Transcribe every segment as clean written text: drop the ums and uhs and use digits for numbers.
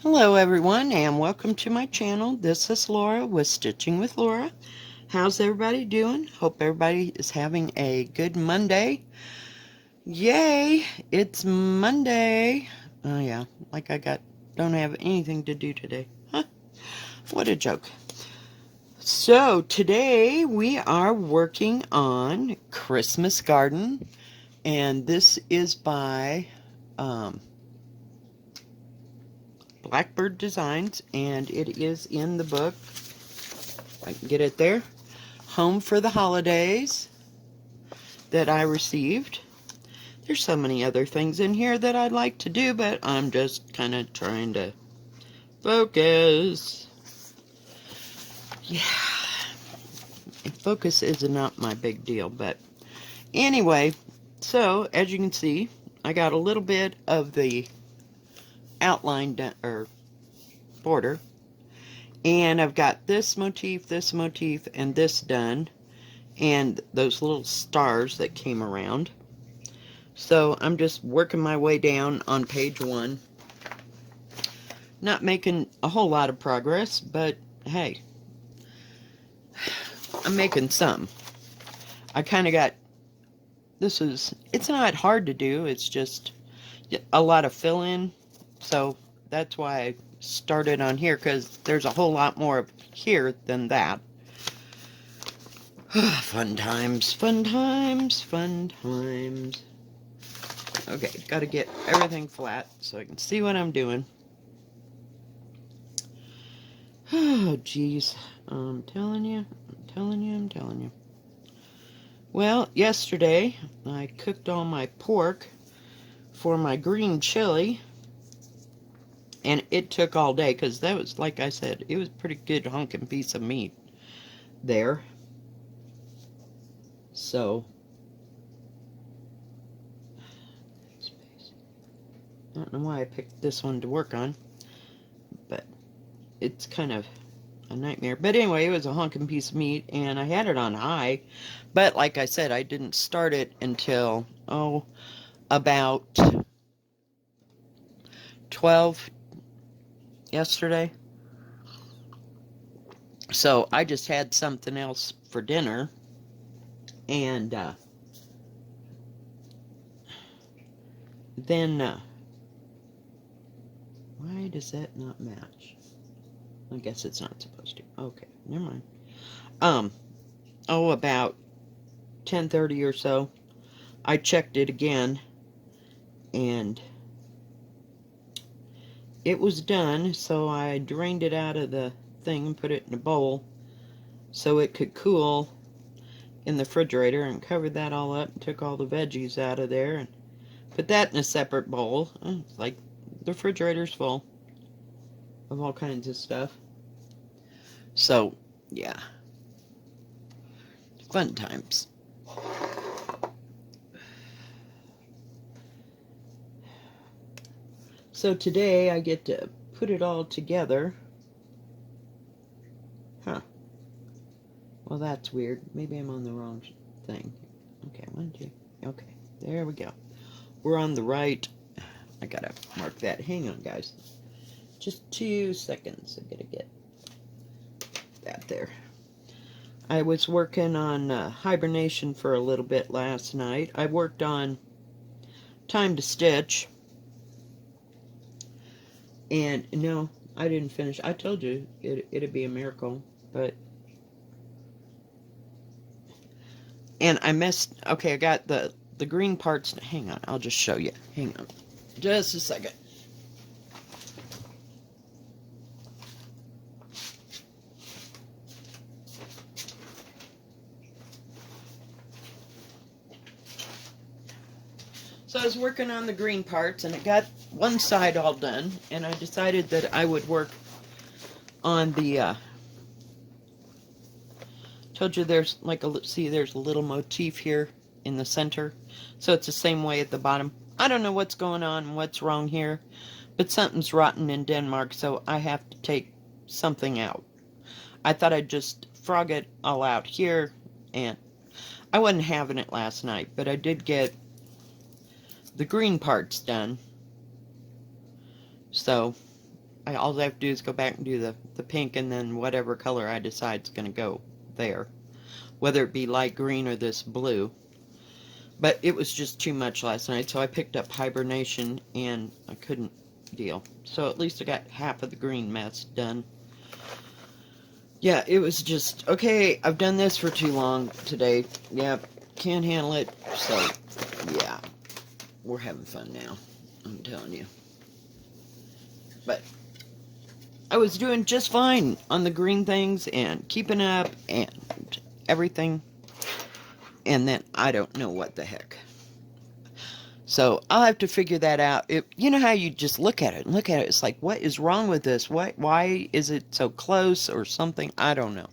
Hello everyone and welcome to my channel. This is Laura with Stitching with Laura. How's everybody doing? Hope everybody is having a good Monday. Yay! It's Monday. Oh yeah, like don't have anything to do today. Huh? What a joke. So today we are working on Christmas Garden, and this is by Blackbird Designs, and it is in the book. I can get it there. Home for the Holidays that I received. There's so many other things in here that I'd like to do, but I'm just kind of trying to focus. Yeah, focus is not my big deal, but anyway, so as you can see, I got a little bit of the outline done, or border, and I've got this motif, and this done, and those little stars that came around. So I'm just working my way down on page 1. Not making a whole lot of progress, but hey, I'm making some. I kind of got, it's not hard to do, it's just a lot of fill-in, so that's why I started on here, because there's a whole lot more here than that. Fun times, fun times, fun times. Okay, gotta get everything flat so I can see what I'm doing. Oh, jeez. I'm telling you. Well, yesterday I cooked all my pork for my green chili, and it took all day because that was, like I said, it was a pretty good hunkin' piece of meat there. So, I don't know why I picked this one to work on, but it's kind of a nightmare. But anyway, it was a hunkin' piece of meat, and I had it on high. But like I said, I didn't start it until, about 12 yesterday. So I just had something else for dinner, and then why does that not match? I guess it's not supposed to. Okay, never mind. About 10:30 or so, I checked it again, and it was done, so I drained it out of the thing and put it in a bowl so it could cool in the refrigerator, and covered that all up and took all the veggies out of there and put that in a separate bowl. It's like the refrigerator's full of all kinds of stuff. So, yeah. Fun times. So today I get to put it all together. Huh. Well, that's weird. Maybe I'm on the wrong thing. Okay, 1, 2. Okay, there we go. We're on the right. I gotta mark that. Hang on, guys. Just 2 seconds. I gotta get that there. I was working on hibernation for a little bit last night. I worked on Time to Stitch. And no, I didn't finish. I told you it'd be a miracle, but... And I missed... Okay, I got the green parts. Hang on, I'll just show you. Hang on. Just a second. So I was working on the green parts, and it got one side all done, and I decided that I would work on the, told you there's like there's a little motif here in the center, so it's the same way at the bottom. I don't know what's going on and what's wrong here, but something's rotten in Denmark, so I have to take something out. I thought I'd just frog it all out here, and I wasn't having it last night, but I did get the green parts done. So all I have to do is go back and do the pink, and then whatever color I decide is going to go there. Whether it be light green or this blue. But it was just too much last night, so I picked up Hibernation, and I couldn't deal. So at least I got half of the green mess done. Yeah, it was just, okay, I've done this for too long today. Yeah, can't handle it. So, yeah, we're having fun now, I'm telling you. But I was doing just fine on the green things and keeping up and everything. And then I don't know what the heck. So I'll have to figure that out. You know how you just look at it and look at it. It's like, what is wrong with this? Why is it so close or something? I don't know.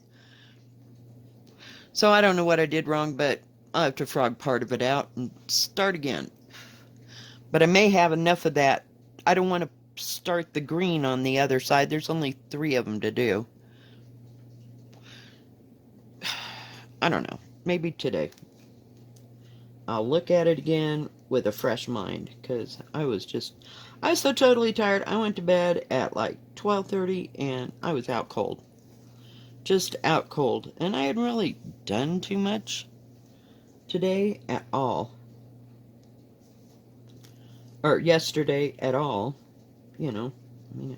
So I don't know what I did wrong, but I'll have to frog part of it out and start again. But I may have enough of that. I don't want to start the green on the other side. There's only 3 of them to do. I don't know. Maybe today. I'll look at it again with a fresh mind, because I was so totally tired. I went to bed at like 12:30 and I was out cold. Just out cold. And I hadn't really done too much today at all. Or yesterday at all. You know, I mean,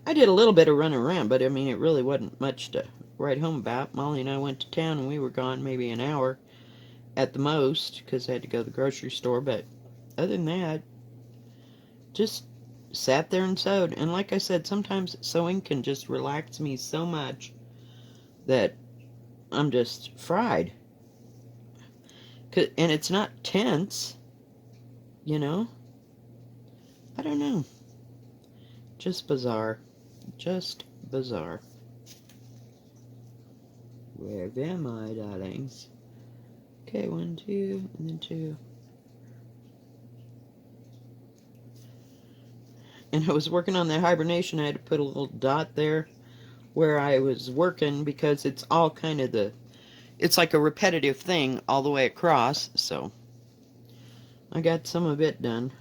I did a little bit of running around, but I mean, it really wasn't much to write home about. Molly and I went to town and we were gone maybe an hour at the most, because I had to go to the grocery store. But other than that, just sat there and sewed. And like I said, sometimes sewing can just relax me so much that I'm just fried. And it's not tense, you know? I don't know. Just bizarre. Just bizarre. Where am I, darlings? Okay, 1, 2, and then 2. And I was working on that hibernation. I had to put a little dot there where I was working, because it's all kind of it's like a repetitive thing all the way across. So I got some of it done.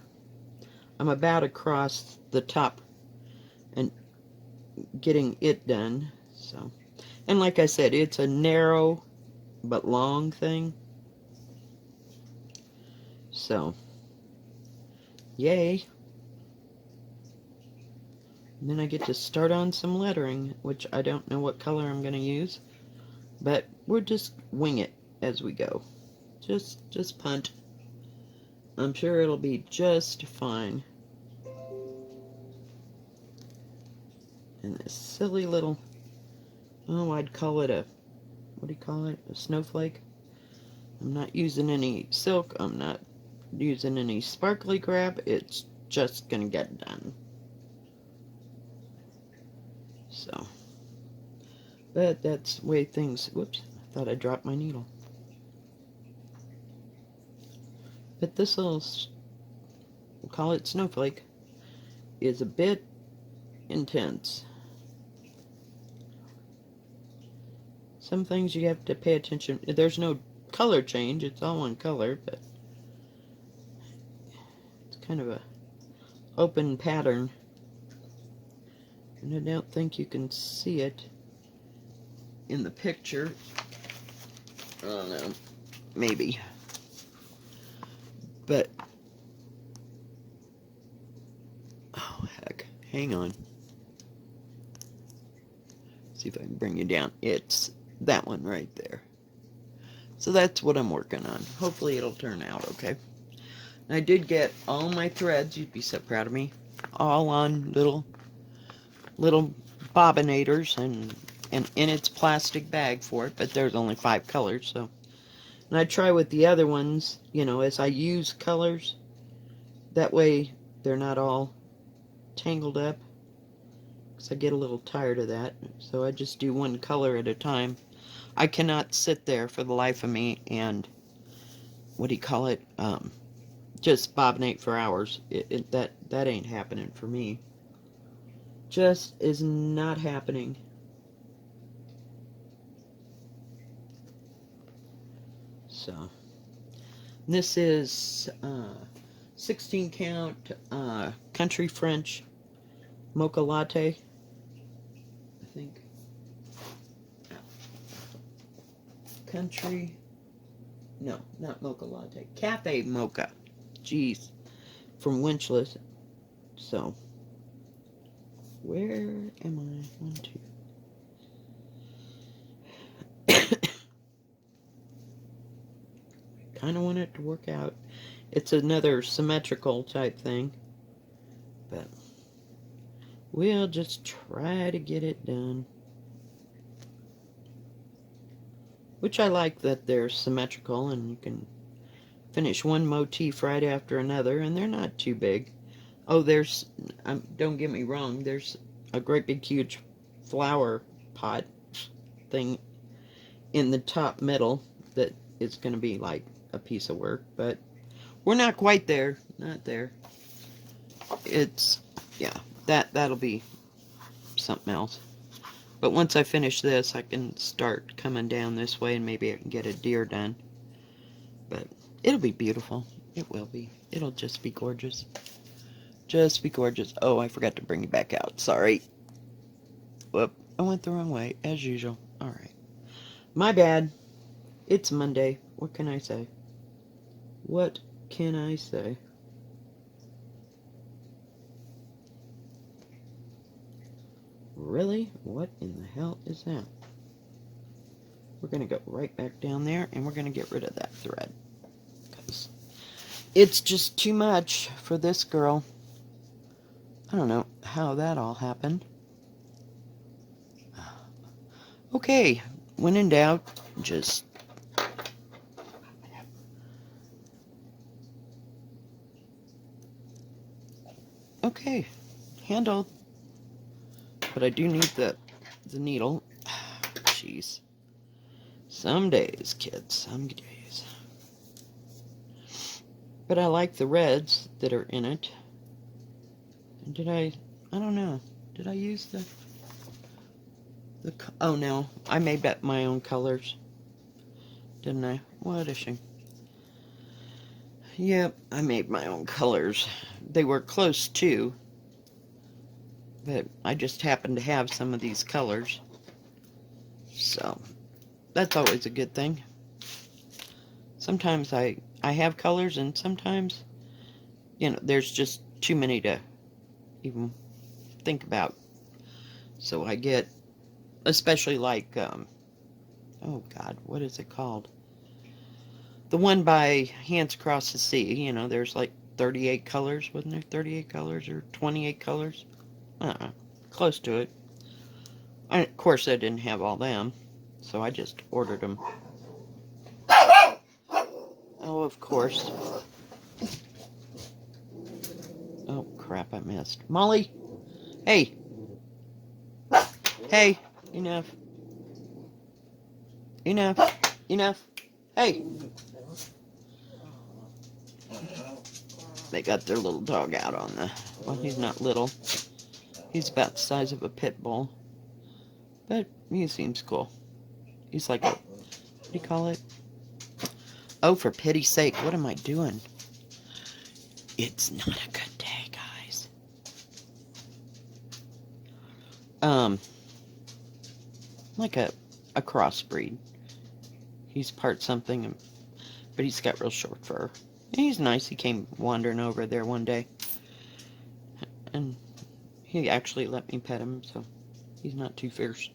I'm about across the top and getting it done. So, and like I said, it's a narrow but long thing. So, yay. And then I get to start on some lettering, which I don't know what color I'm going to use. But we'll just wing it as we go. Just punt. I'm sure it'll be just fine. And this silly little, oh, I'd call it what do you call it? A snowflake. I'm not using any silk. I'm not using any sparkly crap. It's just gonna get done. So, but that's the way things, whoops, I thought I dropped my needle. But this little, we'll call it snowflake, is a bit intense. Some things you have to pay attention. There's no color change. It's all one color, but it's kind of a open pattern. And I don't think you can see it in the picture. I don't know. Maybe. But, oh heck. Hang on. See if I can bring you down. It's that one right there. So that's what I'm working on. Hopefully it'll turn out okay. And I did get all my threads. You'd be so proud of me. All on little bobbinators and in its plastic bag for it. But there's only 5 colors, so. And I try with the other ones, you know, as I use colors. That way they're not all tangled up. Because I get a little tired of that. So I just do one color at a time. I cannot sit there for the life of me and, what do you call it, just bobbinate for hours. That ain't happening for me. Just is not happening. So, this is 16 count country French mocha latte. country, no, not mocha latte, cafe mocha. Jeez, from Winchless. So, where am I? 1, 2. Kind of want it to work out. It's another symmetrical type thing, but we'll just try to get it done. Which I like that they're symmetrical and you can finish one motif right after another, and they're not too big. Oh, there's, don't get me wrong, there's a great big huge flower pot thing in the top middle that is going to be like a piece of work, but we're not quite there. Not there. It's, yeah, that'll be something else. But once I finish this, I can start coming down this way and maybe I can get a deer done. But it'll be beautiful. It will be. It'll just be gorgeous. Just be gorgeous. Oh, I forgot to bring you back out. Sorry. Whoop. I went the wrong way, as usual. Alright. My bad. It's Monday. What can I say? What can I say? Really? What in the hell is that? We're going to go right back down there and we're going to get rid of that thread. Because it's just too much for this girl. I don't know how that all happened. Okay, when in doubt, just... Okay, handled. But I do need the needle. Jeez. Some days, kids, some days. But I like the reds that are in it. And did I don't know. Did I use the oh no, I made up my own colors. Didn't I? What a shame. Yep, I made my own colors. They were close too. But I just happened to have some of these colors. So, that's always a good thing. Sometimes I have colors and sometimes, you know, there's just too many to even think about. So I get, especially like, oh God, what is it called? The one by Hands Across the Sea, you know, there's like 38 colors, wasn't there 38 colors or 28 colors? Close to it. And of course, I didn't have all them, so I just ordered them. Oh, of course. Oh, crap, I missed. Molly! Hey! Hey! Enough. Enough. Enough. Hey! They got their little dog out on the... Well, he's not little. He's about the size of a pit bull. But he seems cool. He's like a... What do you call it? Oh, for pity's sake, what am I doing? It's not a good day, guys. Like a crossbreed. He's part something, but he's got real short fur. And he's nice. He came wandering over there one day. And he actually let me pet him, so he's not too fierce.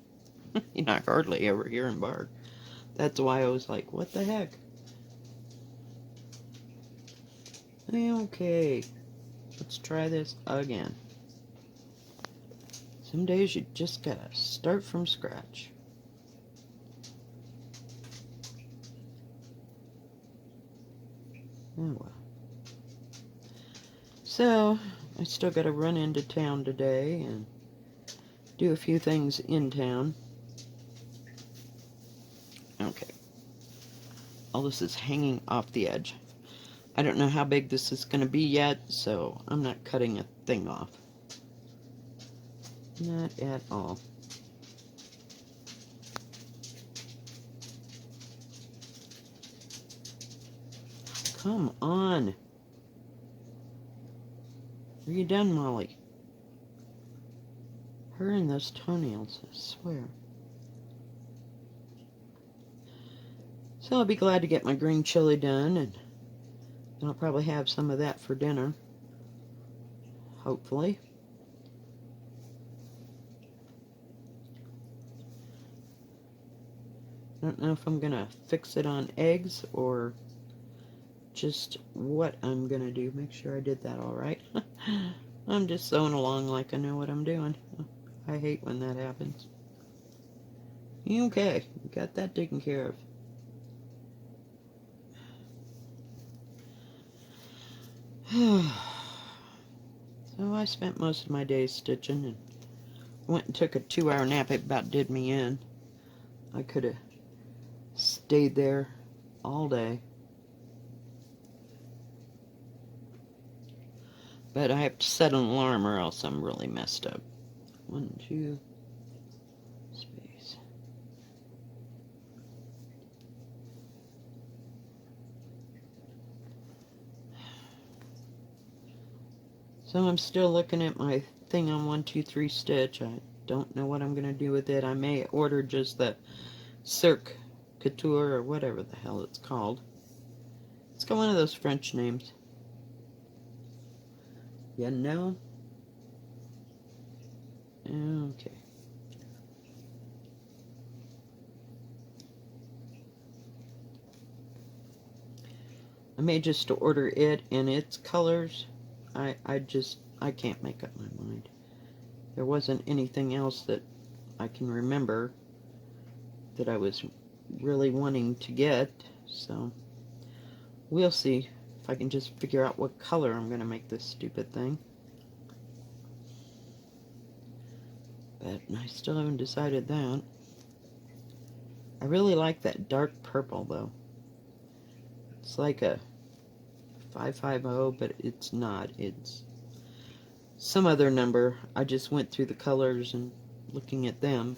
He's not hardly ever here and bark. That's why I was like, what the heck? Okay, let's try this again. Some days you just gotta start from scratch. Oh well. So, I still gotta run into town today and do a few things in town. Okay. All this is hanging off the edge. I don't know how big this is going to be yet, so I'm not cutting a thing off. Not at all. Come on. Are you done, Molly? Her and those toenails, I swear. So I'll be glad to get my green chili done, and I'll probably have some of that for dinner, hopefully. I don't know if I'm going to fix it on eggs or just what I'm going to do. Make sure I did that all right. I'm just sewing along like I know what I'm doing. I hate when that happens. Okay, got that taken care of. So I spent most of my day stitching and went and took a 2-hour nap. It about did me in. I could have stayed there all day. But I have to set an alarm or else I'm really messed up. 1, 2, space. So I'm still looking at my thing on 1, 2, 3 stitch. I don't know what I'm going to do with it. I may order just the Cirque Couture or whatever the hell it's called. It's got one of those French names. You know? Okay. I may just order it in its colors. I can't make up my mind. There wasn't anything else that I can remember that I was really wanting to get, so we'll see if I can just figure out what color I'm going to make this stupid thing. But I still haven't decided that. I really like that dark purple, though. It's like a 550, but it's not. It's some other number. I just went through the colors and looking at them.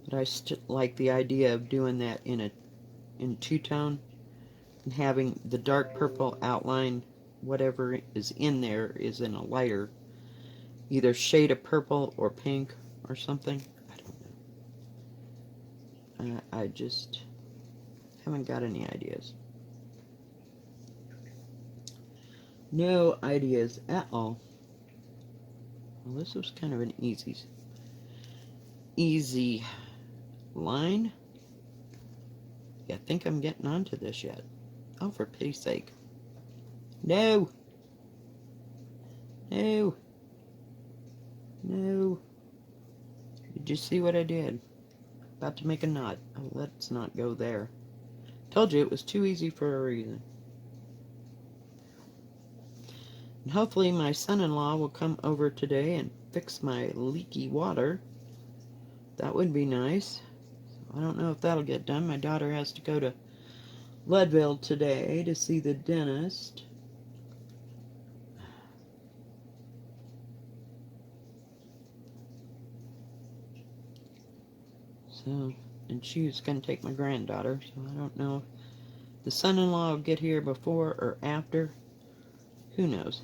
But I still like the idea of doing that in two-tone and having the dark purple outline, whatever is in there is in a lighter, either shade of purple or pink or something. I don't know. I just haven't got any ideas. No ideas at all. Well, this was kind of an easy line. Yeah, I think I'm getting onto this yet. Oh, for pity's sake. No! No! No! Did you see what I did? About to make a knot. Oh, let's not go there. Told you it was too easy for a reason. And hopefully my son-in-law will come over today and fix my leaky water. That would be nice. I don't know if that'll get done. My daughter has to go to Leadville today to see the dentist. So, and she was going to take my granddaughter, so I don't know if the son-in-law will get here before or after. Who knows?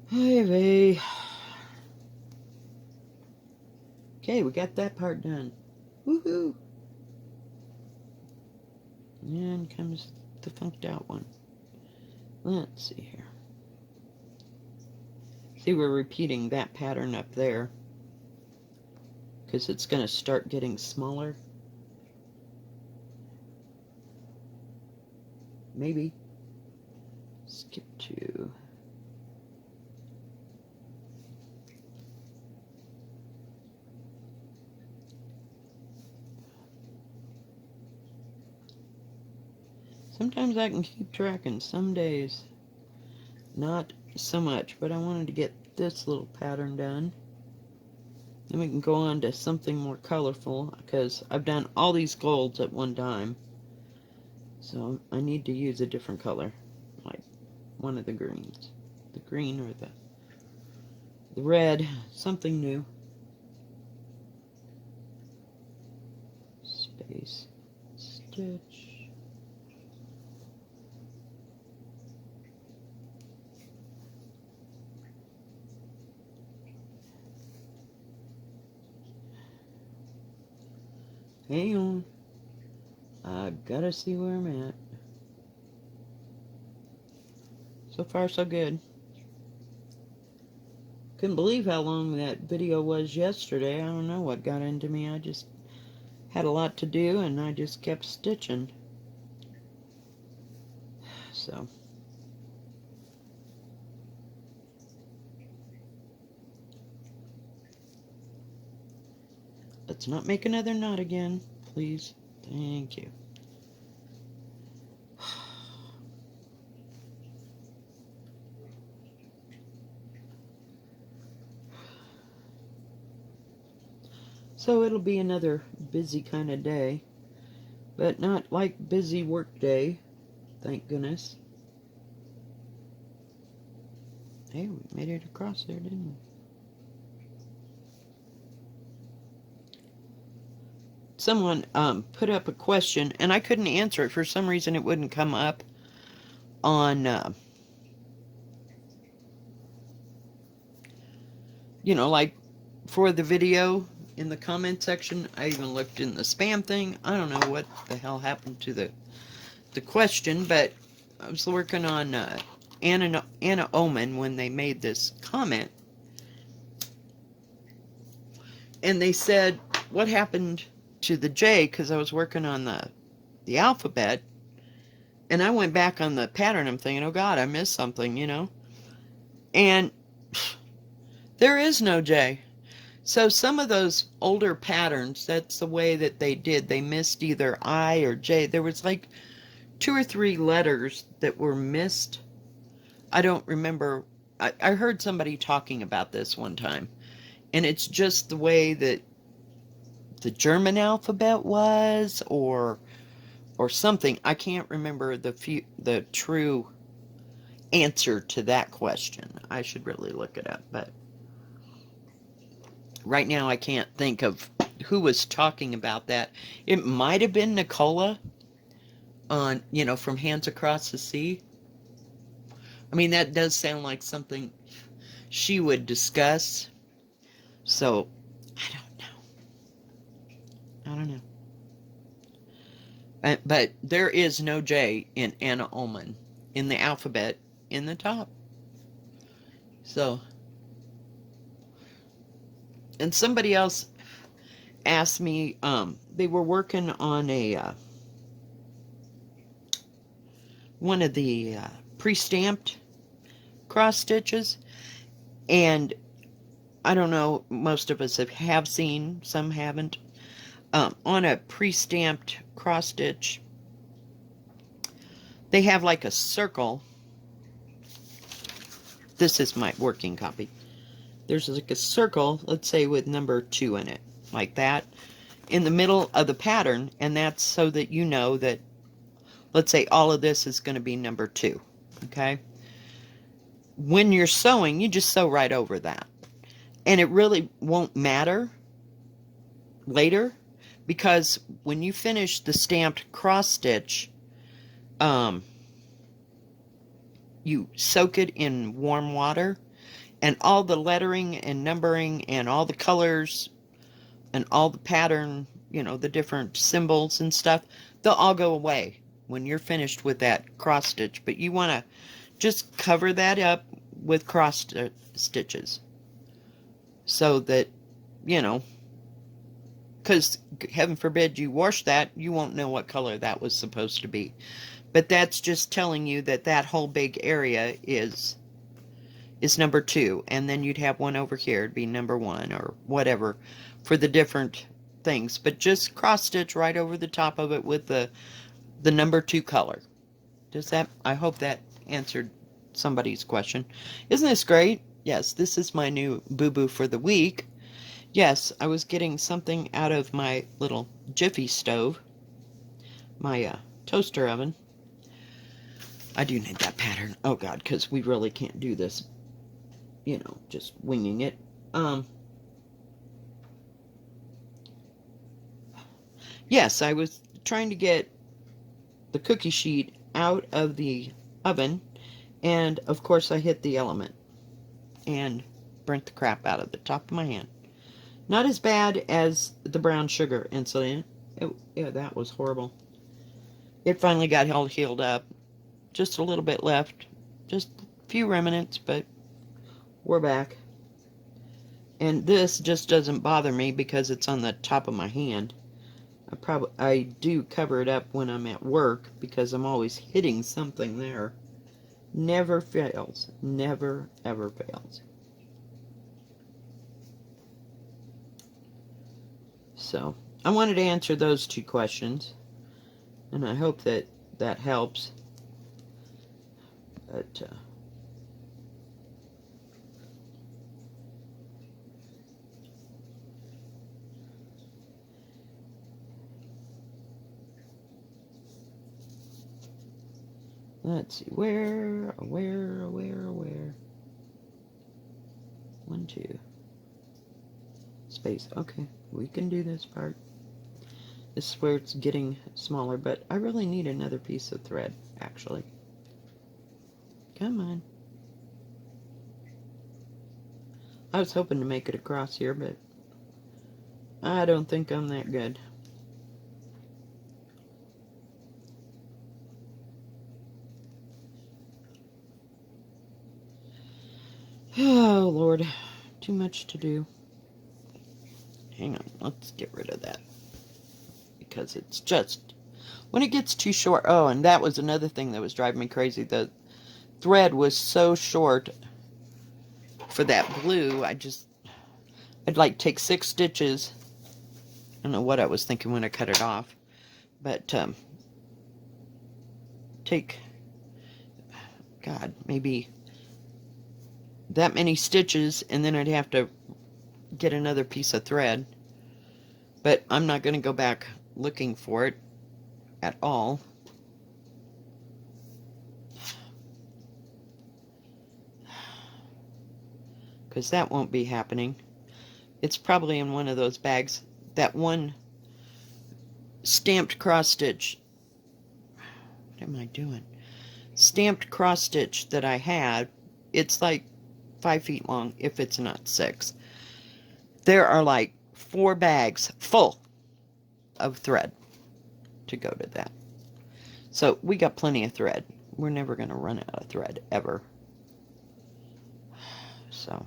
Hey, vey. Okay, we got that part done. Woohoo! And comes the funked out one. Let's see here. See, we're repeating that pattern up there because it's going to start getting smaller. Maybe. Skip to... Sometimes I can keep track, and some days not so much, but I wanted to get this little pattern done. Then we can go on to something more colorful, because I've done all these golds at one time. So I need to use a different color, like one of the greens. The green or the red, something new. Space, stitch. Hang on. I gotta see where I'm at. So far, so good. Couldn't believe how long that video was yesterday. I don't know what got into me. I just had a lot to do, and I just kept stitching. So... let's not make another knot again, please. Thank you. So it'll be another busy kind of day, but not like busy work day, thank goodness. Hey, we made it across there, didn't we? Someone put up a question, and I couldn't answer it. For some reason, it wouldn't come up on, you know, like for the video in the comment section. I even looked in the spam thing. I don't know what the hell happened to the question, but I was working on Anna Omen when they made this comment. And they said, what happened to the J? Because I was working on the alphabet. And I went back on the pattern. I'm thinking, oh God, I missed something, you know. And there is no J. So some of those older patterns, that's the way that they did. They missed either I or J. There was like 2 or 3 letters that were missed. I don't remember. I heard somebody talking about this one time. And it's just the way that the German alphabet was, or something. I can't remember the true answer to that question. I should really look it up, but right now I can't think of who was talking about that. It might have been Nicola on, you know, from Hands Across the Sea. I mean, that does sound like something she would discuss. So, I don't know. But there is no J in Anna Omen in the alphabet in the top. So, and somebody else asked me, they were working on a one of the pre-stamped cross stitches, and I don't know, most of us have seen, some haven't. On a pre-stamped cross stitch, they have like a circle. This is my working copy. There's like a circle, let's say with number 2 in it, like that, in the middle of the pattern, and that's so that you know that, let's say all of this is going to be number 2, okay? When you're sewing, you just sew right over that. And it really won't matter later, because when you finish the stamped cross stitch, you soak it in warm water, and all the lettering and numbering and all the colors and all the pattern, you know, the different symbols and stuff, they'll all go away when you're finished with that cross stitch. But you want to just cover that up with cross stitches so that, you know, because heaven forbid you wash that, you won't know what color that was supposed to be. But that's just telling you that that whole big area is number 2, and then you'd have one over here, it'd be number 1 or whatever for the different things. But just cross stitch right over the top of it with the number 2 color. Does that, I hope that answered somebody's question. Isn't this great? Yes, this is my new boo-boo for the week. Yes, I was getting something out of my little Jiffy stove, my toaster oven. I do need that pattern. Oh God, because we really can't do this, you know, just winging it. Yes, I was trying to get the cookie sheet out of the oven, and of course I hit the element and burnt the crap out of the top of my hand. Not as bad as the brown sugar incident, Yeah, that was horrible. It finally got all healed up. Just a little bit left. Just a few remnants, but we're back. And this just doesn't bother me because it's on the top of my hand. I do cover it up when I'm at work because I'm always hitting something there. Never fails. Never, ever fails. So, I wanted to answer those two questions. And I hope that that helps. But, let's see, where? 1, 2. Space. Okay, we can do this part. This is where it's getting smaller, but I really need another piece of thread, actually. Come on. I was hoping to make it across here, but I don't think I'm that good. Oh, Lord. Too much to do. Hang on. Let's get rid of that. Because it's just... When it gets too short... Oh, and that was another thing that was driving me crazy. The thread was so short for that blue. I'd like take 6 stitches. I don't know what I was thinking when I cut it off. But, take... God, maybe... that many stitches, and then I'd have to get another piece of thread. But I'm not going to go back looking for it at all. Because that won't be happening. It's probably in one of those bags. That one stamped cross stitch. What am I doing? Stamped cross stitch that I had. It's like 5 feet long, if it's not 6. There are like 4 bags full of thread to go to that. So we got plenty of thread. We're never going to run out of thread, ever. So.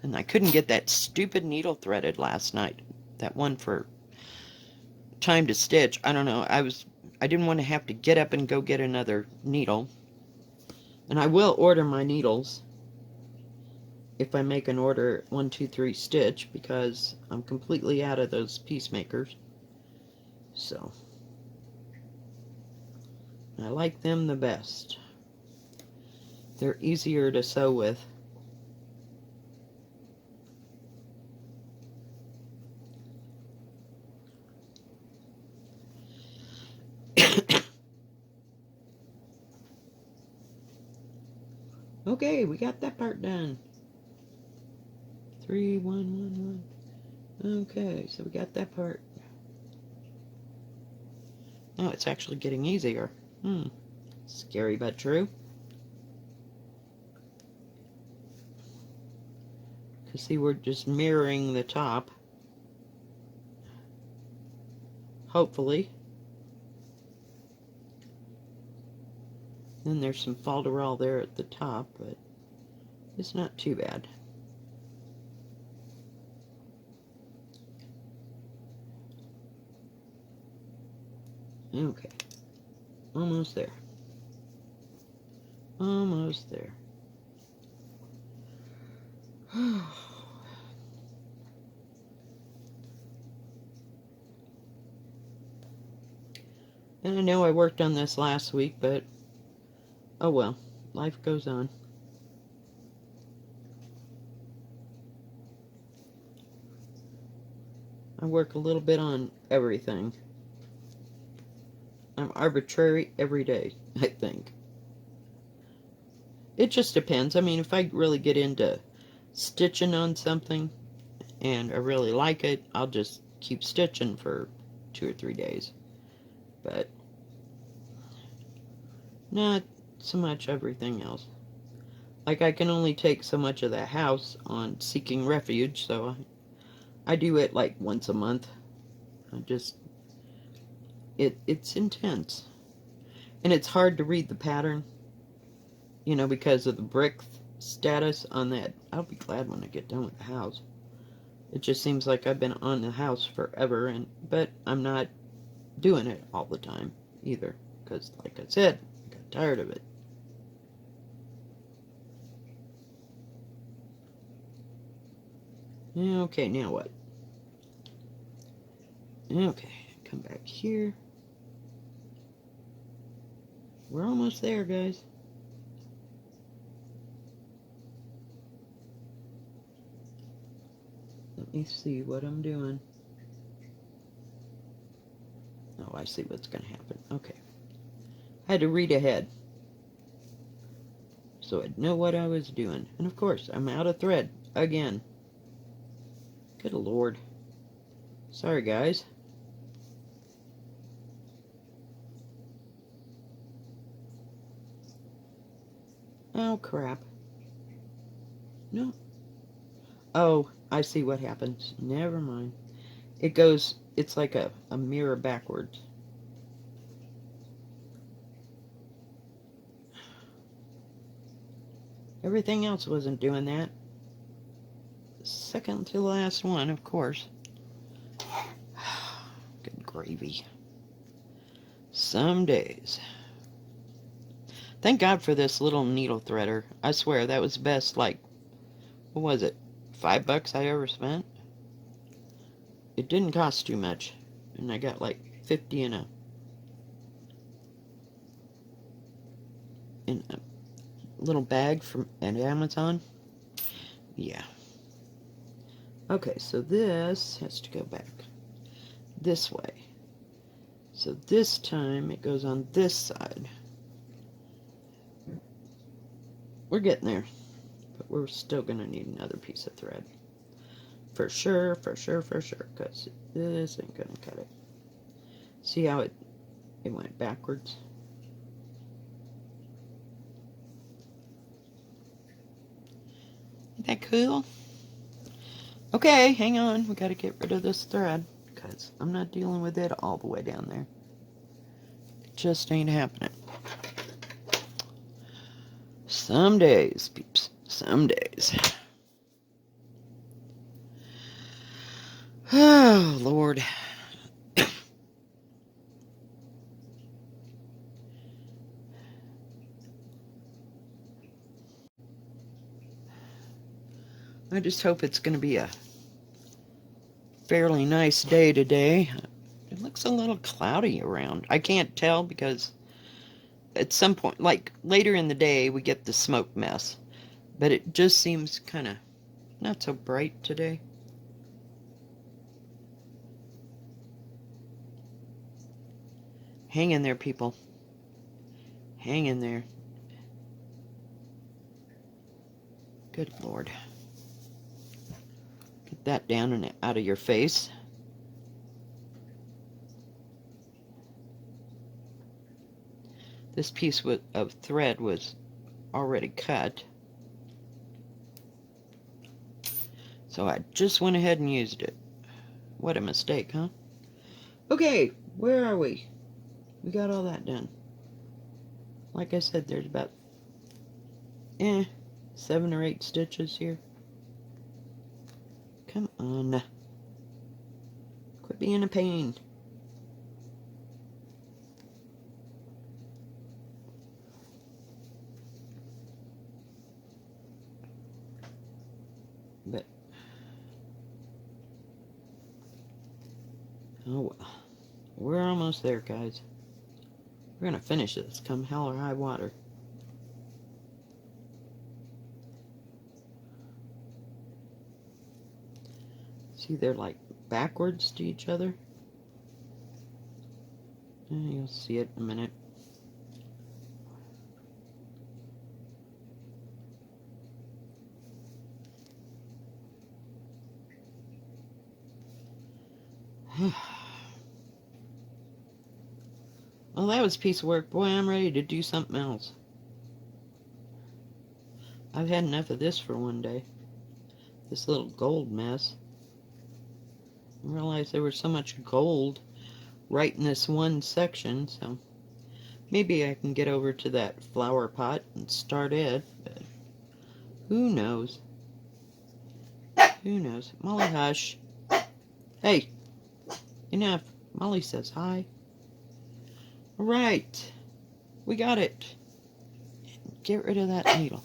And I couldn't get that stupid needle threaded last night. That one for time to stitch. I don't know. I didn't want to have to get up and go get another needle. And I will order my needles if I make an order 1, 2, 3 stitch, because I'm completely out of those peacemakers. So I like them the best. They're easier to sew with. Okay, we got that part done. 3, 1, 1, 1. Okay, so we got that part. Oh, it's actually getting easier. Scary but true. Because see, we're just mirroring the top. Hopefully. Then there's some falderall there at the top, but it's not too bad. Okay. Almost there. Almost there. And I know I worked on this last week, but oh well, life goes on. I work a little bit on everything. I'm arbitrary every day, I think. It just depends. I mean, if I really get into stitching on something and I really like it, I'll just keep stitching for 2 or 3 days. But not so much everything else. Like, I can only take so much of the house on seeking refuge, so I do it like once a month. I just, it's intense. And it's hard to read the pattern, you know, because of the brick status on that. I'll be glad when I get done with the house. It just seems like I've been on the house forever, but I'm not doing it all the time either, because like I said, I got tired of it. Okay, now what? Okay, come back here. We're almost there, guys. Let me see what I'm doing. Oh, I see what's going to happen. Okay. I had to read ahead so I'd know what I was doing. And of course, I'm out of thread again. Good Lord. Sorry, guys. Oh, crap. No. Oh, I see what happens. Never mind. It goes, it's like a mirror backwards. Everything else wasn't doing that. Second to last one, of course. Good gravy. Some days. Thank God for this little needle threader. I swear that was the best, like, what was it? $5 I ever spent? It didn't cost too much. And I got like 50 in a little bag from at Amazon. Yeah. Okay, so this has to go back this way. So this time it goes on this side. We're getting there, but we're still gonna need another piece of thread. For sure, for sure, for sure, because this ain't gonna cut it. See how it went backwards? Isn't that cool? Okay, hang on. We gotta get rid of this thread because I'm not dealing with it all the way down there. It just ain't happening. Some days, peeps. Some days. Oh, Lord. I just hope it's going to be a fairly nice day today. It looks a little cloudy around. I can't tell because at some point, like later in the day, we get the smoke mess. But it just seems kind of not so bright today. Hang in there, people. Hang in there. Good Lord. Get that down and out of your face. This piece of thread was already cut. So I just went ahead and used it. What a mistake, huh? Okay, where are we? We got all that done. Like I said, there's about 7 or 8 stitches here. Come on. Quit being a pain. But, oh well. We're almost there, guys. We're gonna finish this come hell or high water. See, they're like backwards to each other. You'll see it in a minute. Well, that was a piece of work. Boy, I'm ready to do something else. I've had enough of this for one day. This little gold mess. realize there was so much gold right in this one section, so maybe I can get over to that flower pot and start it, but who knows? Who knows? Molly, hush. Hey, enough. Molly says hi. Alright, we got it. Get rid of that needle.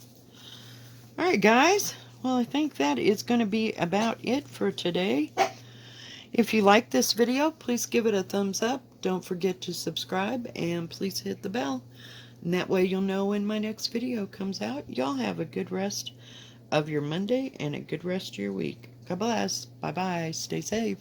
Alright, guys. Well, I think that is going to be about it for today. If you like this video, please give it a thumbs up. Don't forget to subscribe, and please hit the bell. And that way you'll know when my next video comes out. Y'all have a good rest of your Monday and a good rest of your week. God bless. Bye-bye. Stay safe.